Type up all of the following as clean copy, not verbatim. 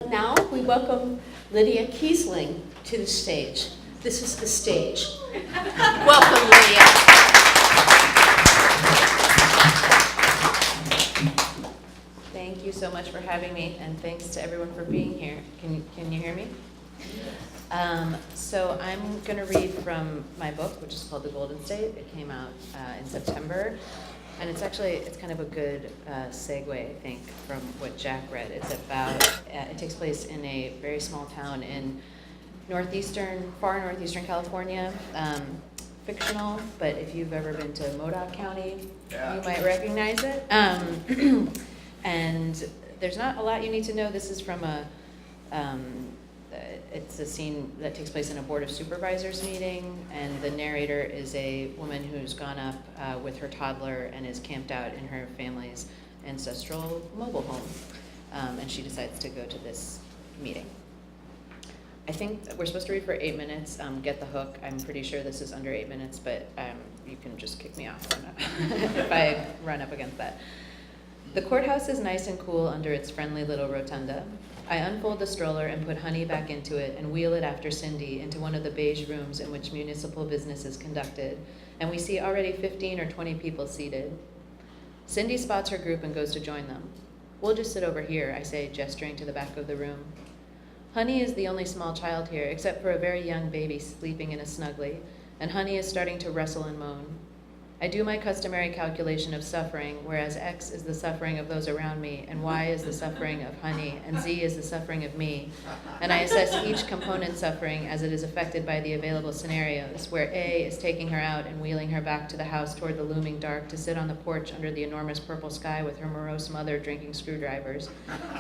Now we welcome Lydia Kiesling to the stage. This is the stage. Welcome, Lydia. Thank you so much for having me, and thanks to everyone for being here. Can you hear me? So I'm going to read from my book, which is called The Golden State. It came out in September, and it's kind of a good segue, I think, from what Jack read. It's about, it takes place in a very small town in far northeastern California. Fictional, but if you've ever been to Modoc County, you might recognize it. And there's not a lot you need to know. This is from it's a scene that takes place in a Board of Supervisors meeting, and the narrator is a woman who's gone up with her toddler and is camped out in her family's ancestral mobile home, and she decides to go to this meeting. I think we're supposed to read for 8 minutes. Get the hook. I'm pretty sure this is under 8 minutes, but you can just kick me off if I run up against that. The courthouse is nice and cool under its friendly little rotunda. I unfold the stroller and put Honey back into it and wheel it after Cindy into one of the beige rooms in which municipal business is conducted, and we see already 15 or 20 people seated. Cindy spots her group and goes to join them. We'll just sit over here, I say, gesturing to the back of the room. Honey is the only small child here, except for a very young baby sleeping in a snuggly, and Honey is starting to wrestle and moan. I do my customary calculation of suffering, whereas X is the suffering of those around me, and Y is the suffering of Honey, and Z is the suffering of me. And I assess each component suffering as it is affected by the available scenarios, where A is taking her out and wheeling her back to the house toward the looming dark to sit on the porch under the enormous purple sky with her morose mother drinking screwdrivers.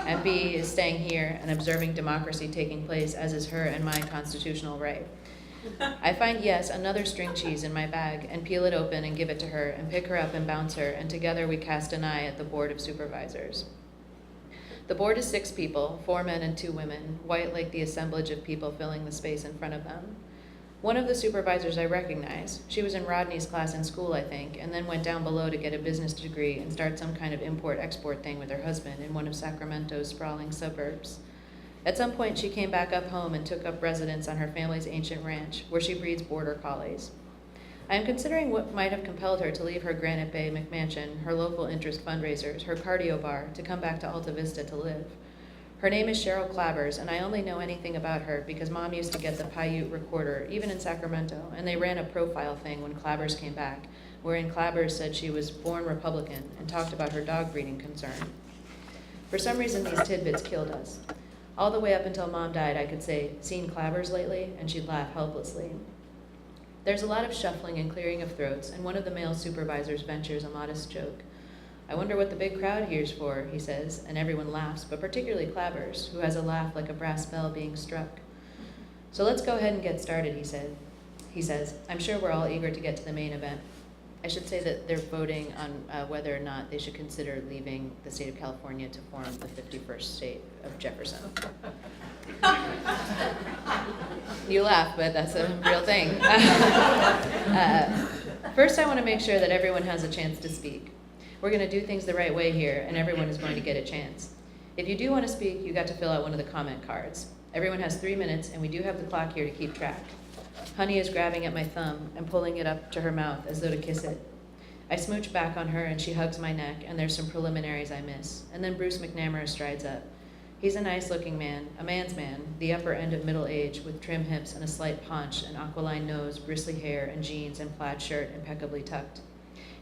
And B is staying here and observing democracy taking place as is her and my constitutional right. I find, yes, another string cheese in my bag and peel it open and give it to her and pick her up and bounce her, and together we cast an eye at the Board of Supervisors. The board is 6 people, 4 men and 2 women, white like the assemblage of people filling the space in front of them. One of the supervisors I recognize. She was in Rodney's class in school, I think, and then went down below to get a business degree and start some kind of import-export thing with her husband in one of Sacramento's sprawling suburbs. At some point, she came back up home and took up residence on her family's ancient ranch, where she breeds border collies. I am considering what might have compelled her to leave her Granite Bay McMansion, her local interest fundraisers, her cardio bar, to come back to Alta Vista to live. Her name is Cheryl Clabbers, and I only know anything about her because Mom used to get the Paiute Recorder, even in Sacramento, and they ran a profile thing when Clabbers came back, wherein Clabbers said she was born Republican and talked about her dog breeding concern. For some reason, these tidbits killed us. All the way up until Mom died, I could say, "Seen Clabbers lately?" and she'd laugh helplessly. There's a lot of shuffling and clearing of throats, and one of the male supervisors ventures a modest joke. "I wonder what the big crowd here's for," he says, and everyone laughs, but particularly Clabbers, who has a laugh like a brass bell being struck. "So let's go ahead and get started," he says. "I'm sure we're all eager to get to the main event." I should say that they're voting on whether or not they should consider leaving the state of California to form the 51st state of Jefferson. You laugh, but that's a real thing. First, I want to make sure that everyone has a chance to speak. We're going to do things the right way here, and everyone is going to get a chance. If you do want to speak, you got to fill out one of the comment cards. Everyone has 3 minutes, and we do have the clock here to keep track. Honey is grabbing at my thumb and pulling it up to her mouth as though to kiss it. I smooch back on her and she hugs my neck, and there's some preliminaries I miss. And then Bruce McNamara strides up. He's a nice-looking man, a man's man, the upper end of middle age, with trim hips and a slight paunch, an aquiline nose, bristly hair, and jeans and plaid shirt impeccably tucked.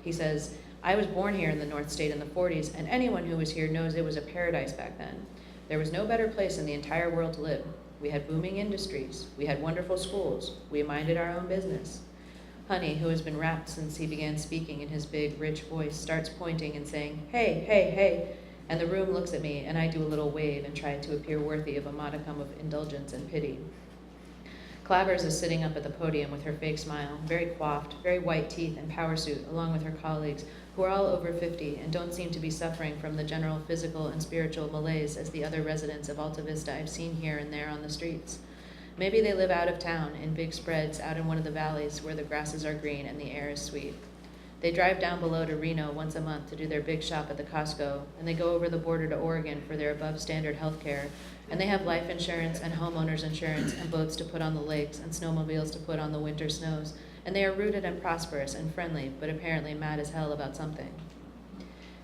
He says, "I was born here in the North State in the 40s, and anyone who was here knows it was a paradise back then. There was no better place in the entire world to live. We had booming industries. We had wonderful schools. We minded our own business." Honey, who has been rapt since he began speaking in his big, rich voice, starts pointing and saying, "Hey, hey, hey," and the room looks at me, and I do a little wave and try to appear worthy of a modicum of indulgence and pity. Clabbers is sitting up at the podium with her fake smile, very coiffed, very white teeth and power suit, along with her colleagues, who are all over 50 and don't seem to be suffering from the general physical and spiritual malaise as the other residents of Alta Vista I've seen here and there on the streets. Maybe they live out of town in big spreads out in one of the valleys where the grasses are green and the air is sweet. They drive down below to Reno once a month to do their big shop at the Costco, and they go over the border to Oregon for their above-standard health care, And they have life insurance and homeowners insurance and boats to put on the lakes and snowmobiles to put on the winter snows. And they are rooted and prosperous and friendly, but apparently mad as hell about something.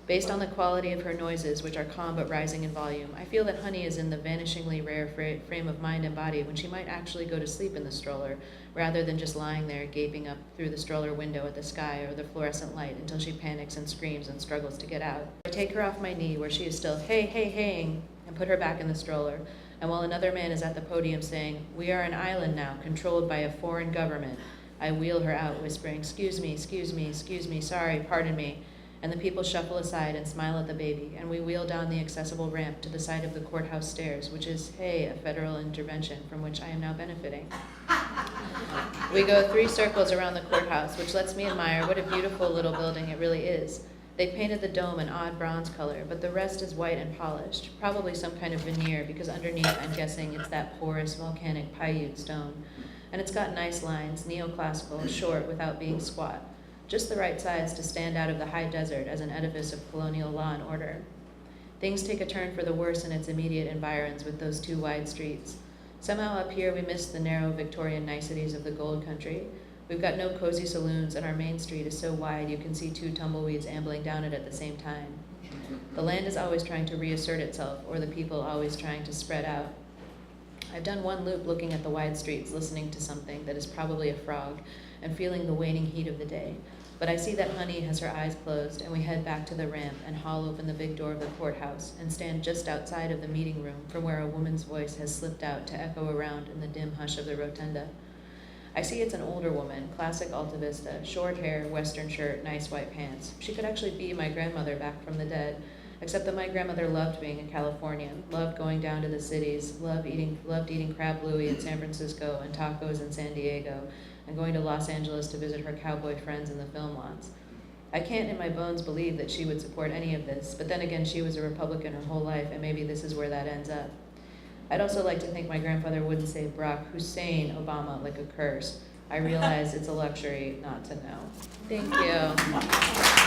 Based on the quality of her noises, which are calm but rising in volume, I feel that Honey is in the vanishingly rare frame of mind and body when she might actually go to sleep in the stroller, rather than just lying there gaping up through the stroller window at the sky or the fluorescent light until she panics and screams and struggles to get out. I take her off my knee where she is still hey, and put her back in the stroller. And while another man is at the podium saying, "We are an island now, controlled by a foreign government," I wheel her out, whispering, excuse me, sorry, pardon me." And the people shuffle aside and smile at the baby, and we wheel down the accessible ramp to the side of the courthouse stairs, which is, hey, a federal intervention from which I am now benefiting. We go 3 circles around the courthouse, which lets me admire what a beautiful little building it really is. They painted the dome an odd bronze color, but the rest is white and polished, probably some kind of veneer, because underneath I'm guessing it's that porous volcanic Paiute stone. And it's got nice lines, neoclassical, short without being squat. Just the right size to stand out of the high desert as an edifice of colonial law and order. Things take a turn for the worse in its immediate environs with those 2 wide streets. Somehow up here we miss the narrow Victorian niceties of the gold country. We've got no cozy saloons, and our main street is so wide you can see 2 tumbleweeds ambling down it at the same time. The land is always trying to reassert itself, or the people always trying to spread out. I've done 1 loop looking at the wide streets, listening to something that is probably a frog, and feeling the waning heat of the day. But I see that Honey has her eyes closed, and we head back to the ramp and haul open the big door of the courthouse and stand just outside of the meeting room from where a woman's voice has slipped out to echo around in the dim hush of the rotunda. I see it's an older woman, classic Alta Vista, short hair, western shirt, nice white pants. She could actually be my grandmother back from the dead, except that my grandmother loved being a Californian, loved going down to the cities, loved eating crab louie in San Francisco and tacos in San Diego, and going to Los Angeles to visit her cowboy friends in the film lots. I can't in my bones believe that she would support any of this, but then again, she was a Republican her whole life, and maybe this is where that ends up. I'd also like to think my grandfather wouldn't say Barack Hussein Obama like a curse. I realize it's a luxury not to know. Thank you.